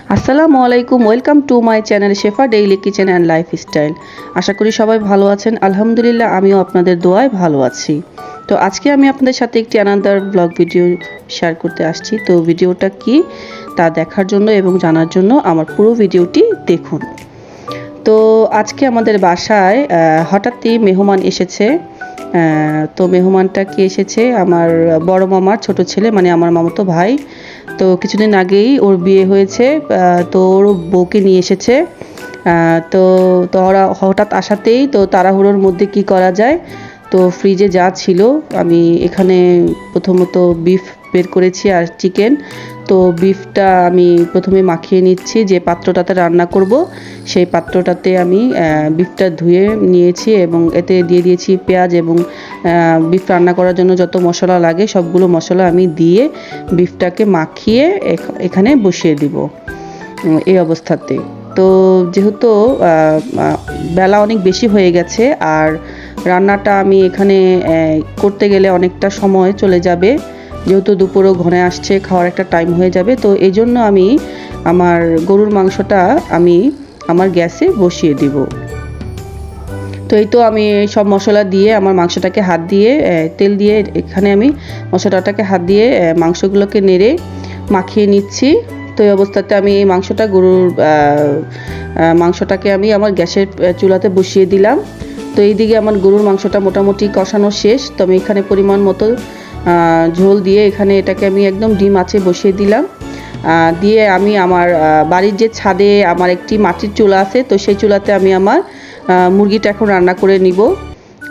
আসসালামু আলাইকুম, welcome to my channel Shefa daily kitchen and lifestyle. আশা করি সবাই ভালো আছেন। আলহামদুলিল্লাহ, আমিও আপনাদের দোয়ায় ভালো আছি। তো আজকে আমি আপনাদের সাথে একটি আনাদার ব্লগ ভিডিও শেয়ার করতে আসছি। তো ভিডিওটা কি তা দেখার জন্য এবং জানার জন্য আমার পুরো ভিডিওটি দেখুন। তো আজকে আমাদের বাসায় হঠাৎই মেহমান এসেছে। তো মেহমানটা কি এসেছে, আমার বড় মামার ছোট ছেলে, মানে আমার মামাতো ভাই। তো কিছুদিন আগেই ওর বিয়ে হয়েছে, তো ওর বউকে নিয়ে এসেছে। তো ওরা হঠাৎ আসাতেই তো তাড়াহুড়োর মধ্যে কি করা যায়, তো ফ্রিজে যা ছিল আমি এখানে প্রথমত বিফ বের করেছি আর চিকেন। তো বিফটা আমি প্রথমে মাখিয়ে নিচ্ছি, যে পাত্রটাতে রান্না করব সেই পাত্রটাতে আমি বিফটা ধুয়ে নিয়েছি এবং এতে দিয়ে দিয়েছি পেঁয়াজ এবং বিফ রান্না করার জন্য যত মশলা লাগে সবগুলো মশলা আমি দিয়ে বিফটাকে মাখিয়ে এখানে বসিয়ে দিব এই অবস্থাতে। তো যেহেতু বেলা অনেক বেশি হয়ে গেছে আর রান্নাটা আমি এখানে করতে গেলে অনেকটা সময় চলে যাবে, যেহেতু দুপুরও ঘনে আসছে, খাওয়ার একটা টাইম হয়ে যাবে। তো এই জন্য আমি আমার গরুর মাংসটা আমি আমার গ্যাসে বসিয়ে দিব। তো এই তো আমি সব মশলা দিয়ে আমার মাংসটাকে হাত দিয়ে তেল দিয়ে এখানে আমি মশলাটাকে হাত দিয়ে মাংসগুলোকে নেড়ে মাখিয়ে নিচ্ছি। তো এই অবস্থাতে আমি এই গরুর মাংসটাকে আমি আমার গ্যাসের চুলাতে বসিয়ে দিলাম। তো এইদিকে আমার গরুর মাংসটা মোটামুটি কষানো শেষ। তো আমি এখানে পরিমাণ মতো ঝোল দিয়ে এখানে এটাকে আমি একদম ডিম আঁচে বসিয়ে দিলাম। দিয়ে আমি আমার বাড়ির যে ছাদে আমার একটি মাটির চুলা আছে, তো সেই চুলাতে আমি আমার মুরগিটা এখন রান্না করে নিব।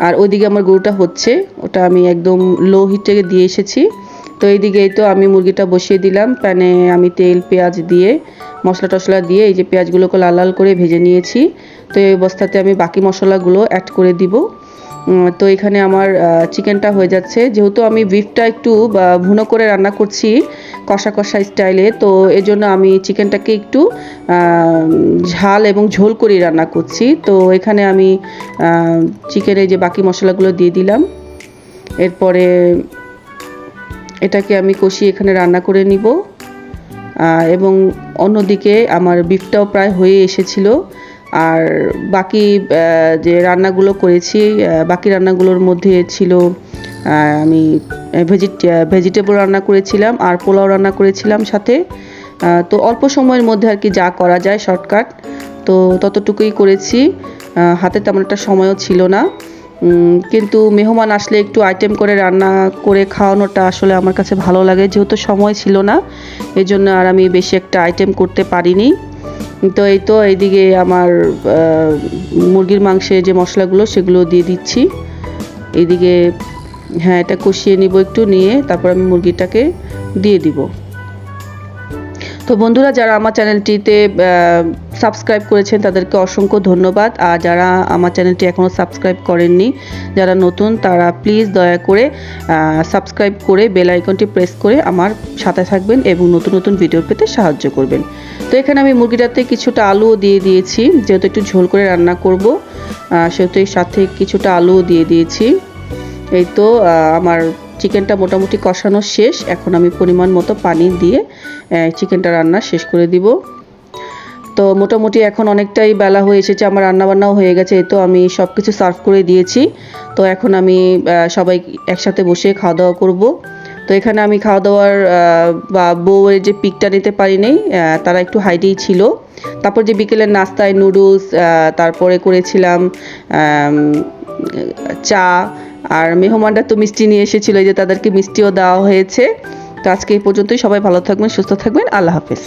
আর ওইদিকে আমার গরুটা হচ্ছে, ওটা আমি একদম লো হিটে দিয়ে এসেছি। তো এইদিকে তো আমি মুরগিটা বসিয়ে দিলাম প্যানে। আমি তেল পেঁয়াজ দিয়ে মশলা টশলা দিয়ে এই যে পেঁয়াজগুলোকে লাল লাল করে ভেজে নিয়েছি। তো এই অবস্থাতে আমি বাকি মশলাগুলো অ্যাড করে দিব। তো এখানে আমার চিকেনটা হয়ে যাচ্ছে। যেহেতু আমি বিফটা একটু ভুনো করে রান্না করছি কষা কষা স্টাইলে, তো এজন্য আমি চিকেনটাকে একটু ঝাল এবং ঝোল করে রান্না করছি। তো এখানে আমি চিকেনের যে বাকি মশলাগুলো দিয়ে দিলাম। এরপরে এটাকে আমি কষিয়ে এখানে রান্না করে নিব। এবং অন্যদিকে আমার বিফটাও প্রায় হয়ে এসেছিল। আর বাকি যে রান্নাগুলো করেছি, বাকি রান্নাগুলোর মধ্যে ছিল আমি ভেজিটেবল রান্না করেছিলাম আর পোলাও রান্না করেছিলাম সাথে। তো অল্প সময়ের মধ্যে আর কি যা করা যায় শর্টকাট, তো ততটুকুই করেছি। হাতে তেমন একটা সময়ও ছিল না, কিন্তু মেহমান আসলে একটু আইটেম করে রান্না করে খাওয়ানোটা আসলে আমার কাছে ভালো লাগে। যেহেতু সময় ছিল না, এই জন্য আর আমি বেশি একটা আইটেম করতে পারিনি। তো এই তো এইদিকে আমার মুরগির মাংসে যে মশলাগুলো সেগুলো দিয়ে দিচ্ছি এইদিকে। হ্যাঁ, এটা কষিয়ে নিব একটু, নিয়ে তারপর আমি মুরগিটাকে দিয়ে দিব। তো বন্ধুরা, যারা আমার চ্যানেলটিতে সাবস্ক্রাইব করেছেন তাদেরকে অসংখ্য ধন্যবাদ। আর যারা আমার চ্যানেলটি এখনও সাবস্ক্রাইব করেননি, যারা নতুন, তারা প্লিজ দয়া করে সাবস্ক্রাইব করে বেল আইকনটি প্রেস করে আমার সাথে থাকবেন এবং নতুন নতুন ভিডিও পেতে সাহায্য করবেন। তো এখানে আমি মুরগিটাতে কিছুটা আলুও দিয়ে দিয়েছি, যেহেতু একটু ঝোল করে রান্না করব, সেহেতু এর সাথে কিছুটা আলুও দিয়ে দিয়েছি। এই তো আমার চিকেনটা মোটামুটি কষানো শেষ। এখন আমি পরিমাণ মতো পানি দিয়ে চিকেনটা রান্না শেষ করে দিব। তো মোটামুটি এখন অনেকটাই বেলা হয়ে এসেছে, আমার রান্নাবান্নাও হয়ে গেছে। এই তো আমি সব কিছু সার্ভ করে দিয়েছি। তো এখন আমি সবাই একসাথে বসে খাওয়া দাওয়া করব। তো এখানে আমি খাওয়া দাওয়ার বা বউয়ের যে পিকটা নিতে পারিনি, তারা একটু হাইডেই ছিল। তারপর যে বিকেলের নাস্তায় নুডলস, তারপরে করেছিলাম চা। আর মেহমানরা তো মিষ্টি নিয়ে এসেছিল, এই যে তাদেরকে মিষ্টিও দেওয়া হয়েছে। তো আজকে এই পর্যন্তই। সবাই ভালো থাকবেন, সুস্থ থাকবেন। আল্লাহ হাফেজ।